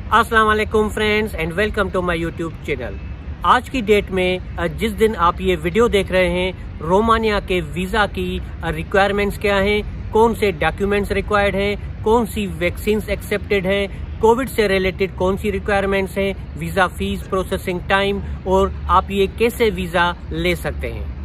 अस्सलाम वालेकुम friends and welcome to my YouTube channel. आज की डेट में जिस दिन आप ये वीडियो देख रहे हैं, रोमानिया के वीज़ा की रिक्वायरमेंट्स क्या हैं, कौन से डॉक्यूमेंट्स रिक्वायर्ड हैं, कौन सी वैक्सीन्स एक्सेप्टेड हैं, कोविड से रिलेटेड कौन सी रिक्वायरमेंट्स हैं, वीज़ा फीस, प्रोसेसिंग टाइम और आप ये कैसे वीज़ा ले सकते हैं।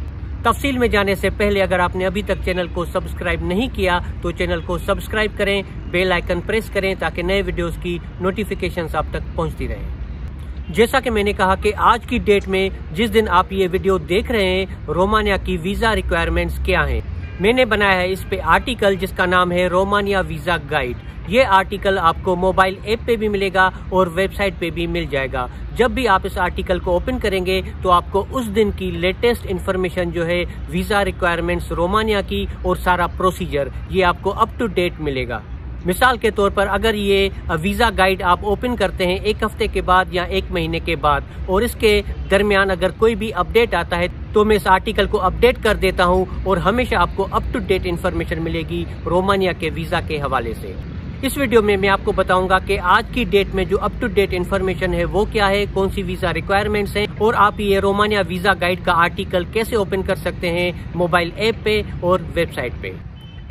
तफसील में जाने से पहले अगर आपने अभी तक चैनल को सब्सक्राइब नहीं किया तो चैनल को सब्सक्राइब करें, बेल आइकन प्रेस करें ताकि नए वीडियोस की नोटिफिकेशंस आप तक पहुंचती रहें। जैसा कि मैंने कहा कि आज की डेट में जिस दिन आप ये वीडियो देख रहे हैं, रोमानिया की वीज़ा रिक्वायरमेंट्स क्या हैं, मैंने बनाया है इस पे आर्टिकल जिसका नाम है रोमानिया वीज़ा गाइड। ये आर्टिकल आपको मोबाइल ऐप पे भी मिलेगा और वेबसाइट पे भी मिल जाएगा। जब भी आप इस आर्टिकल को ओपन करेंगे तो आपको उस दिन की लेटेस्ट इन्फॉर्मेशन जो है वीज़ा रिक्वायरमेंट्स रोमानिया की और सारा प्रोसीजर ये आपको अप टू डेट मिलेगा। मिसाल के तौर पर अगर ये वीज़ा गाइड आप ओपन करते हैं 1 हफ्ते के बाद या 1 महीने के बाद और इसके दरमियान अगर कोई भी अपडेट आता है तो मैं इस आर्टिकल को अपडेट कर देता हूं और हमेशा आपको अप टू डेट इन्फॉर्मेशन मिलेगी रोमानिया के वीज़ा के हवाले से। इस वीडियो में मैं आपको बताऊंगा कि आज की डेट में जो अप टू डेट इन्फॉर्मेशन है वो क्या है, कौन सी वीज़ा रिक्वायरमेंट्स हैं और आप ये रोमानिया वीज़ा गाइड का आर्टिकल कैसे ओपन कर सकते हैं मोबाइल ऐप पे और वेबसाइट पे।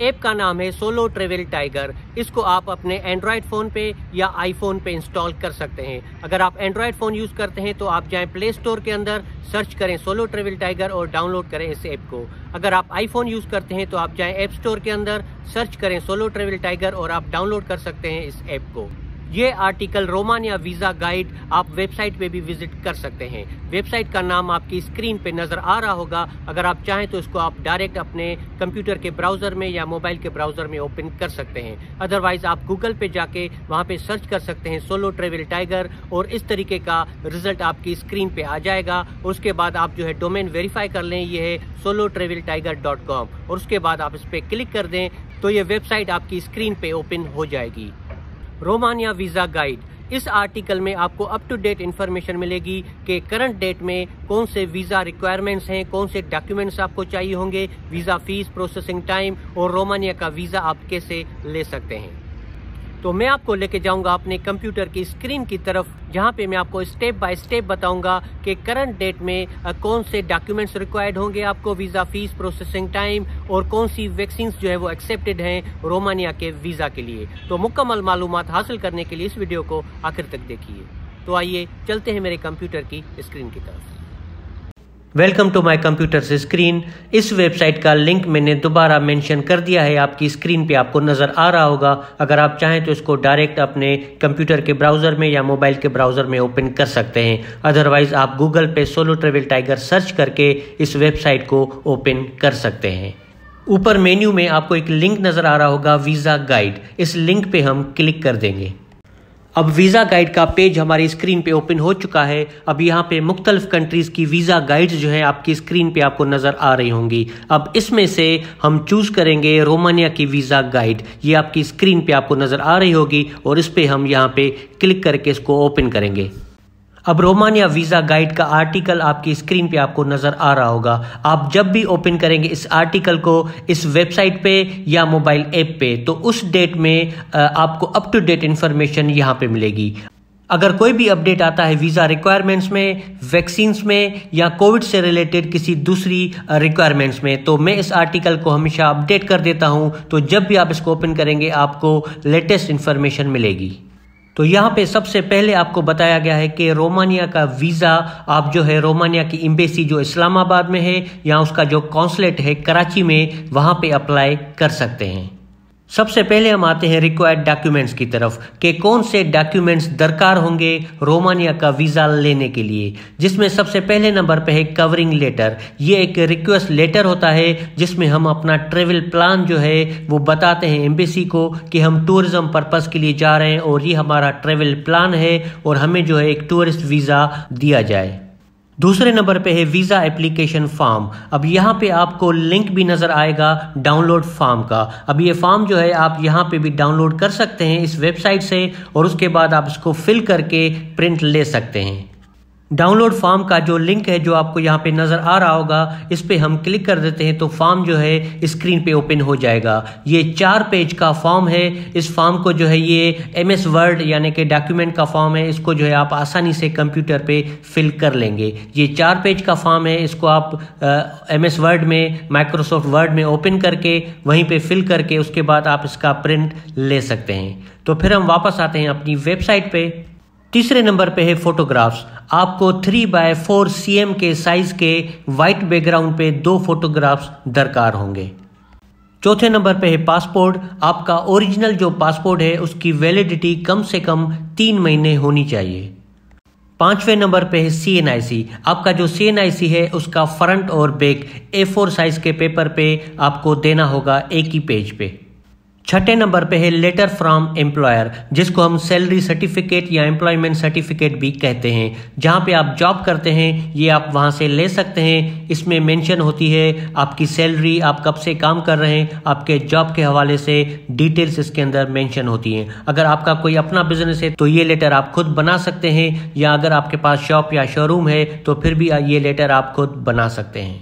ऐप का नाम है सोलो ट्रेवल टाइगर। इसको आप अपने एंड्रॉयड फ़ोन पे या आईफोन पे इंस्टॉल कर सकते हैं। अगर आप एंड्रॉयड फ़ोन यूज़ करते हैं तो आप जाएं प्ले स्टोर के अंदर, सर्च करें सोलो ट्रेवल टाइगर और डाउनलोड करें इस ऐप को। अगर आप आईफोन यूज़ करते हैं तो आप जाएं ऐप स्टोर के अंदर, सर्च करें सोलो ट्रेवल टाइगर और आप डाउनलोड कर सकते हैं इस ऐप को। ये आर्टिकल रोमानिया वीज़ा गाइड आप वेबसाइट पे भी विजिट कर सकते हैं। वेबसाइट का नाम आपकी स्क्रीन पे नज़र आ रहा होगा। अगर आप चाहें तो इसको आप डायरेक्ट अपने कंप्यूटर के ब्राउज़र में या मोबाइल के ब्राउज़र में ओपन कर सकते हैं। अदरवाइज़ आप गूगल पे जाके वहाँ पे सर्च कर सकते हैं सोलो ट्रेवल टाइगर और इस तरीके का रिजल्ट आपकी स्क्रीन पे आ जाएगा। उसके बाद आप जो है डोमेन वेरीफाई कर लें, ये है solotraveltiger.com और उसके बाद आप इस पर क्लिक कर दें तो ये वेबसाइट आपकी स्क्रीन पे ओपन हो जाएगी। रोमानिया वीज़ा गाइड, इस आर्टिकल में आपको अप टू डेट इन्फॉर्मेशन मिलेगी कि करंट डेट में कौन से वीज़ा रिक्वायरमेंट्स हैं, कौन से डॉक्यूमेंट्स आपको चाहिए होंगे, वीज़ा फीस, प्रोसेसिंग टाइम और रोमानिया का वीज़ा आप कैसे ले सकते हैं। तो मैं आपको लेके जाऊंगा अपने कंप्यूटर की स्क्रीन की तरफ जहां पे मैं आपको स्टेप बाय स्टेप बताऊंगा कि करंट डेट में कौन से डॉक्यूमेंट्स रिक्वायर्ड होंगे आपको, वीज़ा फीस, प्रोसेसिंग टाइम और कौन सी वैक्सीन्स जो है वो एक्सेप्टेड हैं रोमानिया के वीज़ा के लिए। तो मुकम्मल मालूमात हासिल करने के लिए इस वीडियो को आखिर तक देखिए। तो आइए चलते हैं मेरे कंप्यूटर की स्क्रीन की तरफ। वेलकम टू माय कंप्यूटर से स्क्रीन। इस वेबसाइट का लिंक मैंने दोबारा मेंशन कर दिया है, आपकी स्क्रीन पे आपको नज़र आ रहा होगा। अगर आप चाहें तो इसको डायरेक्ट अपने कंप्यूटर के ब्राउज़र में या मोबाइल के ब्राउज़र में ओपन कर सकते हैं। अदरवाइज़ आप गूगल पे सोलो ट्रेवल टाइगर सर्च करके इस वेबसाइट को ओपन कर सकते हैं। ऊपर मेन्यू में आपको एक लिंक नज़र आ रहा होगा वीज़ा गाइड, इस लिंक पे हम क्लिक कर देंगे। अब वीज़ा गाइड का पेज हमारी स्क्रीन पे ओपन हो चुका है। अब यहाँ पे मुख्तलिफ कंट्रीज़ की वीज़ा गाइड्स जो है आपकी स्क्रीन पे आपको नज़र आ रही होंगी। अब इसमें से हम चूज़ करेंगे रोमानिया की वीज़ा गाइड। ये आपकी स्क्रीन पे आपको नज़र आ रही होगी और इस पर हम यहाँ पे क्लिक करके इसको ओपन करेंगे। अब रोमानिया वीज़ा गाइड का आर्टिकल आपकी स्क्रीन पे आपको नज़र आ रहा होगा। आप जब भी ओपन करेंगे इस आर्टिकल को इस वेबसाइट पे या मोबाइल ऐप पे तो उस डेट में आपको अप टू डेट इन्फॉर्मेशन यहाँ पे मिलेगी। अगर कोई भी अपडेट आता है वीज़ा रिक्वायरमेंट्स में, वैक्सीन्स में या कोविड से रिलेटेड किसी दूसरी रिक्वायरमेंट्स में तो मैं इस आर्टिकल को हमेशा अपडेट कर देता हूँ। तो जब भी आप इसको ओपन करेंगे आपको लेटेस्ट इन्फॉर्मेशन मिलेगी। तो यहाँ पे सबसे पहले आपको बताया गया है कि रोमानिया का वीज़ा आप जो है रोमानिया की एम्बेसी जो इस्लामाबाद में है या उसका जो कॉन्सुलेट है कराची में, वहाँ पे अप्लाई कर सकते हैं। सबसे पहले हम आते हैं रिक्वायर्ड डॉक्यूमेंट्स की तरफ कि कौन से डॉक्यूमेंट्स दरकार होंगे रोमानिया का वीज़ा लेने के लिए, जिसमें सबसे पहले नंबर पे है कवरिंग लेटर। ये एक रिक्वेस्ट लेटर होता है जिसमें हम अपना ट्रेवल प्लान जो है वो बताते हैं एम्बेसी को कि हम टूरिज्म पर्पस के लिए जा रहे हैं और ये हमारा ट्रेवल प्लान है और हमें जो है एक टूरिस्ट वीज़ा दिया जाए। दूसरे नंबर पे है वीज़ा एप्लीकेशन फॉर्म। अब यहाँ पे आपको लिंक भी नज़र आएगा डाउनलोड फॉर्म का। अब ये फॉर्म जो है आप यहाँ पे भी डाउनलोड कर सकते हैं इस वेबसाइट से और उसके बाद आप इसको फिल करके प्रिंट ले सकते हैं। डाउनलोड फॉर्म का जो लिंक है जो आपको यहाँ पे नज़र आ रहा होगा, इस पे हम क्लिक कर देते हैं तो फॉर्म जो है स्क्रीन पे ओपन हो जाएगा। ये 4 पेज का फॉर्म है। इस फॉर्म को जो है ये MS वर्ड यानी कि डॉक्यूमेंट का फॉर्म है, इसको जो है आप आसानी से कंप्यूटर पे फिल कर लेंगे। ये 4 पेज का फॉर्म है, इसको आप MS वर्ड में, माइक्रोसॉफ्ट वर्ड में ओपन करके वहीं पे फिल करके उसके बाद आप इसका प्रिंट ले सकते हैं। तो फिर हम वापस आते हैं अपनी वेबसाइट पे। तीसरे नंबर पे है फोटोग्राफ्स। आपको 3x4 cm के साइज के वाइट बैकग्राउंड पे 2 फोटोग्राफ्स दरकार होंगे। चौथे नंबर पे है पासपोर्ट। आपका ओरिजिनल जो पासपोर्ट है उसकी वैलिडिटी कम से कम 3 महीने होनी चाहिए। 5वें नंबर पे है CNIC। आपका जो CNIC है उसका फ्रंट और बैक A4 साइज के पेपर पे आपको देना होगा एक ही पेज पे। 6ठे नंबर पे है लेटर फ्रॉम एम्प्लॉयर, जिसको हम सैलरी सर्टिफिकेट या एम्प्लॉयमेंट सर्टिफिकेट भी कहते हैं। जहां पे आप जॉब करते हैं ये आप वहां से ले सकते हैं। इसमें मेंशन होती है आपकी सैलरी, आप कब से काम कर रहे हैं, आपके जॉब के हवाले से डिटेल्स इसके अंदर मेंशन होती हैं। अगर आपका कोई अपना बिजनेस है तो ये लेटर आप खुद बना सकते हैं, या अगर आपके पास शॉप या शोरूम है तो फिर भी ये लेटर आप खुद बना सकते हैं।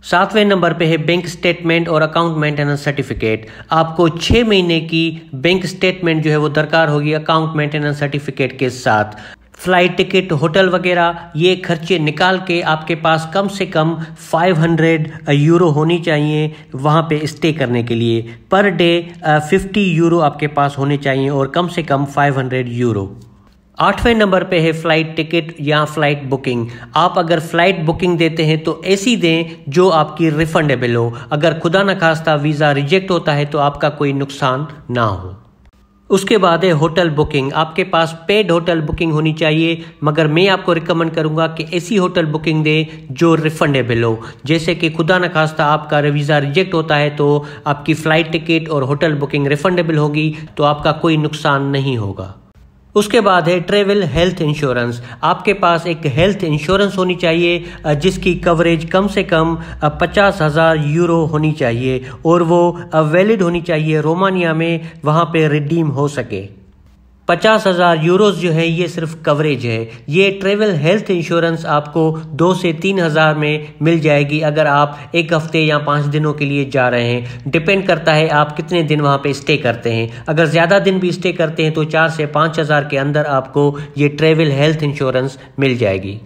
7वें नंबर पे है बैंक स्टेटमेंट और अकाउंट मेंटेनेंस सर्टिफिकेट। आपको 6 महीने की बैंक स्टेटमेंट जो है वो दरकार होगी अकाउंट मेंटेनेंस सर्टिफिकेट के साथ। फ्लाइट टिकट, होटल वगैरह ये खर्चे निकाल के आपके पास कम से कम 500 यूरो होनी चाहिए वहाँ पे स्टे करने के लिए। पर डे 50 यूरो आपके पास होने चाहिए और कम से कम 500 यूरो। 8वें नंबर पे है फ्लाइट टिकट या फ्लाइट बुकिंग। आप अगर फ्लाइट बुकिंग देते हैं तो ऐसी दें जो आपकी रिफंडेबल हो। अगर खुदा न खास्ता वीज़ा रिजेक्ट होता है तो आपका कोई नुकसान ना हो। उसके बाद है होटल बुकिंग। आपके पास पेड होटल बुकिंग होनी चाहिए, मगर मैं आपको रिकमेंड करूंगा कि ऐसी होटल बुकिंग दें जो रिफंडेबल हो। जैसे कि खुदा न खास्ता आपका वीज़ा रिजेक्ट होता है तो आपकी फ़्लाइट टिकट और होटल बुकिंग रिफंडेबल होगी, तो आपका कोई नुकसान नहीं होगा। उसके बाद है ट्रेवल हेल्थ इंश्योरेंस। आपके पास एक हेल्थ इंश्योरेंस होनी चाहिए जिसकी कवरेज कम से कम 50,000 यूरो होनी चाहिए और वो वैलिड होनी चाहिए रोमानिया में, वहाँ पे रिडीम हो सके। 50,000 यूरोज जो है ये सिर्फ कवरेज है। ये ट्रेवल हेल्थ इंश्योरेंस आपको 2 से 3,000 में मिल जाएगी अगर आप 1 हफ्ते या 5 दिनों के लिए जा रहे हैं। डिपेंड करता है आप कितने दिन वहाँ पे स्टे करते हैं। अगर ज़्यादा दिन भी स्टे करते हैं तो 4 से 5,000 के अंदर आपको ये ट्रेवल हेल्थ इंश्योरेंस मिल जाएगी।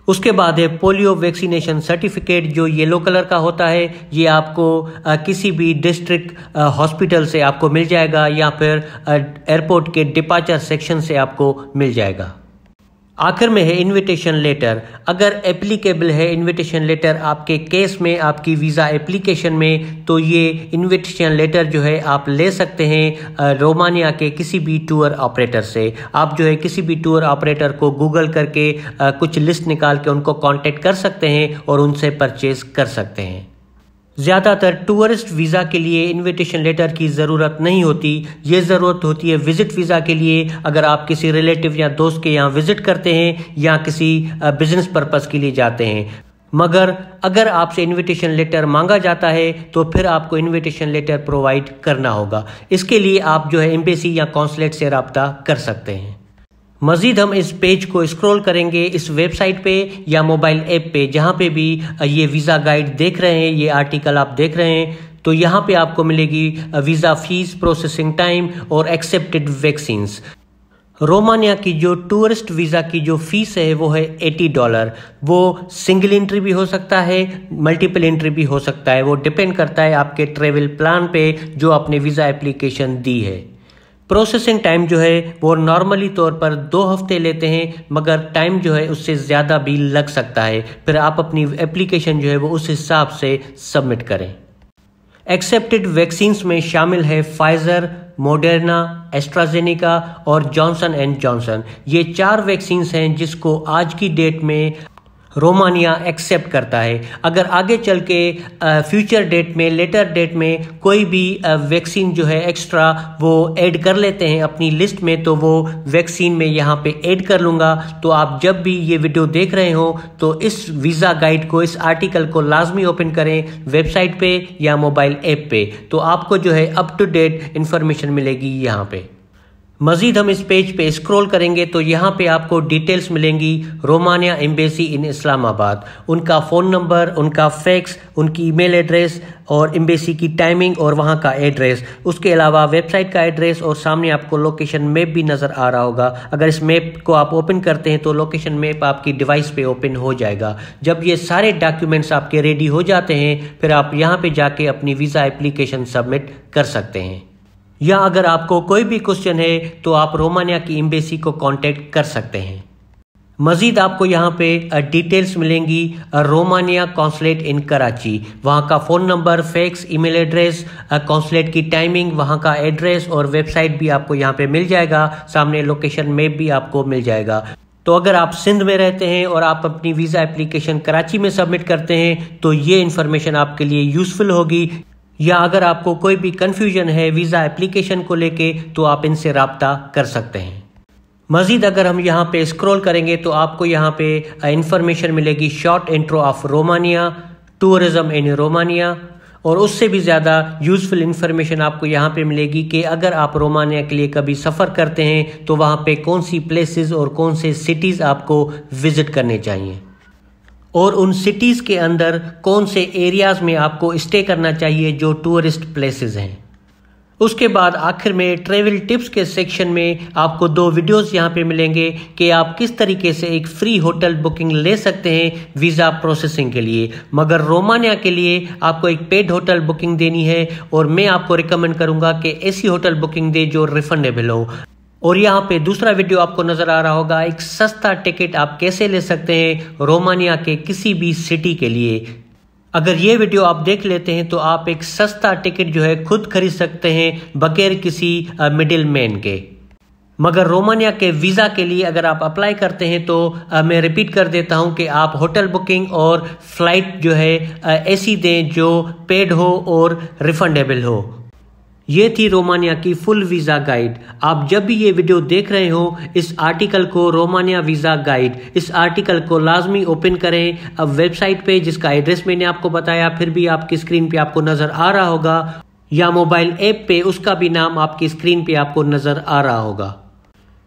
उसके बाद है पोलियो वैक्सीनेशन सर्टिफिकेट, जो येलो कलर का होता है। ये आपको किसी भी डिस्ट्रिक्ट हॉस्पिटल से आपको मिल जाएगा या फिर एयरपोर्ट के डिपार्चर सेक्शन से आपको मिल जाएगा। आखिर में है इनविटेशन लेटर। अगर एप्लीकेबल है इनविटेशन लेटर आपके केस में, आपकी वीज़ा एप्लीकेशन में, तो ये इनविटेशन लेटर जो है आप ले सकते हैं रोमानिया के किसी भी टूर ऑपरेटर से। आप जो है किसी भी टूर ऑपरेटर को गूगल करके कुछ लिस्ट निकाल के उनको कांटेक्ट कर सकते हैं और उनसे परचेज कर सकते हैं। ज़्यादातर टूरिस्ट वीज़ा के लिए इनविटेशन लेटर की ज़रूरत नहीं होती। ये ज़रूरत होती है विज़िट वीज़ा के लिए, अगर आप किसी रिलेटिव या दोस्त के यहाँ विज़िट करते हैं या किसी बिजनेस पर्पज़ के लिए जाते हैं। मगर अगर आपसे इनविटेशन लेटर मांगा जाता है तो फिर आपको इनविटेशन लेटर प्रोवाइड करना होगा। इसके लिए आप जो है एम्बेसी या कॉन्सुलेट से रब्ता कर सकते हैं। मज़ीद हम इस पेज को स्क्रॉल करेंगे इस वेबसाइट पे या मोबाइल ऐप पे, जहाँ पे भी ये वीज़ा गाइड देख रहे हैं, ये आर्टिकल आप देख रहे हैं, तो यहाँ पे आपको मिलेगी वीज़ा फीस, प्रोसेसिंग टाइम और एक्सेप्टेड वैक्सीन्स। रोमानिया की जो टूरिस्ट वीज़ा की जो फीस है वो है $80। वो सिंगल एंट्री भी हो सकता है, मल्टीपल एंट्री भी हो सकता है। वो डिपेंड करता है आपके ट्रेवल प्लान पे जो आपने वीज़ा एप्लीकेशन दी है। प्रोसेसिंग टाइम जो है वो नॉर्मली तौर पर 2 हफ्ते लेते हैं, मगर टाइम जो है उससे ज़्यादा भी लग सकता है। फिर आप अपनी एप्लीकेशन जो है वो उस हिसाब से सबमिट करें। एक्सेप्टेड वैक्सीन्स में शामिल है फाइजर, मॉडर्ना, एस्ट्राजेनेका और जॉनसन एंड जॉनसन। ये 4 वैक्सीन्स हैं जिसको आज की डेट में रोमानिया एक्सेप्ट करता है। अगर आगे चल के फ्यूचर डेट में, लेटर डेट में कोई भी वैक्सीन जो है एक्स्ट्रा वो ऐड कर लेते हैं अपनी लिस्ट में, तो वो वैक्सीन में यहाँ पे ऐड कर लूँगा। तो आप जब भी ये वीडियो देख रहे हो तो इस वीज़ा गाइड को, इस आर्टिकल को लाजमी ओपन करें वेबसाइट पे या मोबाइल ऐप पे, तो आपको जो है अप टू डेट इंफॉर्मेशन मिलेगी यहाँ पे। मजीद हम इस पेज पे स्क्रॉल करेंगे तो यहाँ पे आपको डिटेल्स मिलेंगी रोमानिया एम्बेसी इन इस्लामाबाद, उनका फ़ोन नंबर, उनका फैक्स, उनकी ईमेल एड्रेस और एम्बेसी की टाइमिंग और वहाँ का एड्रेस। उसके अलावा वेबसाइट का एड्रेस और सामने आपको लोकेशन मैप भी नज़र आ रहा होगा। अगर इस मैप को आप ओपन करते हैं तो लोकेशन मैप आपकी डिवाइस पे ओपन हो जाएगा। जब ये सारे डॉक्यूमेंट्स आपके रेडी हो जाते हैं फिर आप यहाँ पे जाके अपनी वीज़ा एप्लीकेशन सबमिट कर सकते हैं। या अगर आपको कोई भी क्वेश्चन है तो आप रोमानिया की एम्बेसी को कांटेक्ट कर सकते हैं। मजीद आपको यहाँ पे डिटेल्स मिलेंगी रोमानिया कॉन्सुलेट इन कराची, वहाँ का phone number, fax, email address, consulate की टाइमिंग, वहाँ का एड्रेस और वेबसाइट भी आपको यहाँ पे मिल जाएगा। सामने लोकेशन मैप भी आपको मिल जाएगा। तो अगर आप सिंध में रहते हैं और आप अपनी वीज़ा एप्लीकेशन कराची में सबमिट करते हैं तो ये इन्फॉर्मेशन आपके लिए यूज़फुल होगी। या अगर आपको कोई भी कन्फ्यूजन है वीज़ा एप्लीकेशन को लेके तो आप इनसे राब्ता कर सकते हैं। मज़ीद अगर हम यहाँ पे स्क्रॉल करेंगे तो आपको यहाँ पे इंफॉर्मेशन मिलेगी short intro of Romania, tourism in Romania, और उससे भी ज़्यादा यूज़फुल इन्फॉर्मेशन आपको यहाँ पे मिलेगी कि अगर आप रोमानिया के लिए कभी सफ़र करते हैं तो वहाँ पे कौन सी प्लेसेस और कौन से सिटीज़ आपको विज़िट करने चाहिए और उन सिटीज़ के अंदर कौन से एरियाज़ में आपको स्टे करना चाहिए जो टूरिस्ट प्लेसेस हैं। उसके बाद आखिर में ट्रैवल टिप्स के सेक्शन में आपको 2 वीडियोस यहाँ पे मिलेंगे कि आप किस तरीके से एक फ्री होटल बुकिंग ले सकते हैं वीज़ा प्रोसेसिंग के लिए। मगर रोमानिया के लिए आपको एक पेड होटल बुकिंग देनी है और मैं आपको रिकमेंड करूँगा कि ऐसी होटल बुकिंग दे जो रिफंडेबल हो। और यहाँ पे दूसरा वीडियो आपको नजर आ रहा होगा, एक सस्ता टिकट आप कैसे ले सकते हैं रोमानिया के किसी भी सिटी के लिए। अगर ये वीडियो आप देख लेते हैं तो आप एक सस्ता टिकट जो है खुद खरीद सकते हैं बगैर किसी मिडिल मैन के। मगर रोमानिया के वीज़ा के लिए अगर आप अप्लाई करते हैं तो मैं रिपीट कर देता हूं कि आप होटल बुकिंग और फ्लाइट जो है ऐसी दें जो पेड हो और रिफंडेबल हो। ये थी रोमानिया की फुल वीज़ा गाइड। आप जब भी ये वीडियो देख रहे हो इस आर्टिकल को रोमानिया वीज़ा गाइड, इस आर्टिकल को लाजमी ओपन करें। अब वेबसाइट पे जिसका एड्रेस मैंने आपको बताया फिर भी आपकी स्क्रीन पे आपको नज़र आ रहा होगा, या मोबाइल ऐप पे उसका भी नाम आपकी स्क्रीन पे आपको नज़र आ रहा होगा।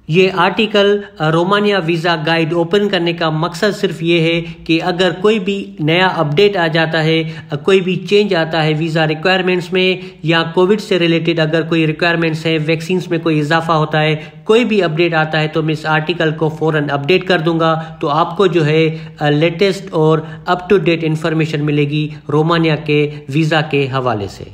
ये article Romania visa guide open करने का मकसद सिर्फ ये है कि अगर कोई भी नया अपडेट आ जाता है, कोई भी चेंज आता है वीज़ा रिक्वायरमेंट्स में, या कोविड से रिलेटेड अगर कोई रिक्वायरमेंट्स है, वैक्सीन्स में कोई इजाफा होता है, कोई भी अपडेट आता है तो मैं इस आर्टिकल को फ़ौरन अपडेट कर दूंगा। तो आपको जो है लेटेस्ट और अप टू डेट इन्फॉर्मेशन मिलेगी रोमानिया के वीज़ा के हवाले से।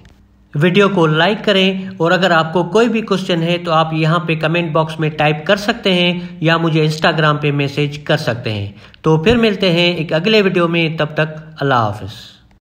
वीडियो को लाइक करें और अगर आपको कोई भी क्वेश्चन है तो आप यहाँ पे कमेंट बॉक्स में टाइप कर सकते हैं या मुझे इंस्टाग्राम पे मैसेज कर सकते हैं। तो फिर मिलते हैं एक अगले वीडियो में, तब तक अल्लाह हाफिज़।